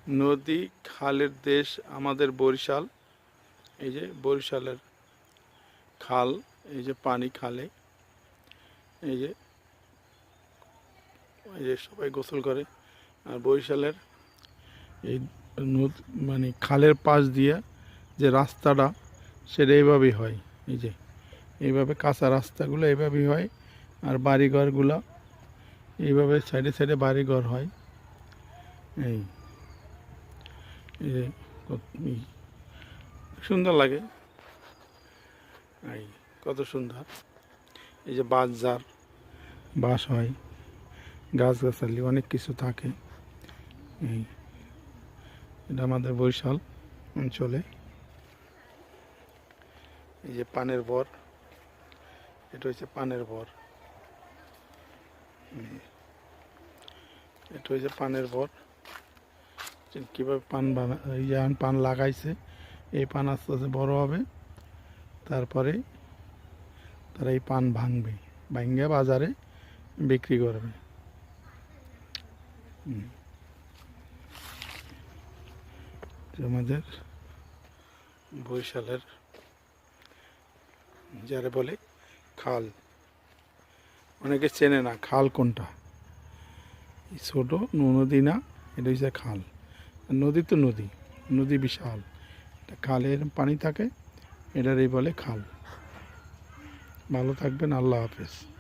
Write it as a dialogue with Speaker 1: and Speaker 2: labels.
Speaker 1: নদী খালের দেশ আমাদের বরিশাল। এই যে বরিশালের খাল, এই যে পানি খালে, এই যে সবাই গোসল করে। আর বরিশালের এই নদী মানে খালের পাশ দিয়ে যে রাস্তাটা, সেটা এইভাবেই হয়। এই যে এইভাবে কাঁচা রাস্তাগুলো এইভাবেই হয়। আর বাড়িঘরগুলো এইভাবে সাইডে সাইডে বাড়িঘর হয়। এই যে সুন্দর লাগে। এই কত সুন্দর। এই যে বাস হয়, গাছগাছালি অনেক কিছু থাকে। এই এটা আমাদের বরিশাল অঞ্চলে। এই যে পানের বর, এটা হচ্ছে পানের বর। এটা হচ্ছে পানের বর। কীভাবে পান এই যে পান লাগাইছে, এই পান আস্তে আস্তে বড় হবে, তারপরে তারা এই পান ভাঙে বাজারে বিক্রি করবে। আমাদের বরিশালের যারা বলে খাল, অনেকে চেনে না খাল কোনটা। ছোট নদী না, এটা হচ্ছে খাল। নদী তো নদী বিশাল, খালের পানি থাকে, এটারই বলে খাল। ভালো থাকবেন, আল্লাহ হাফেজ।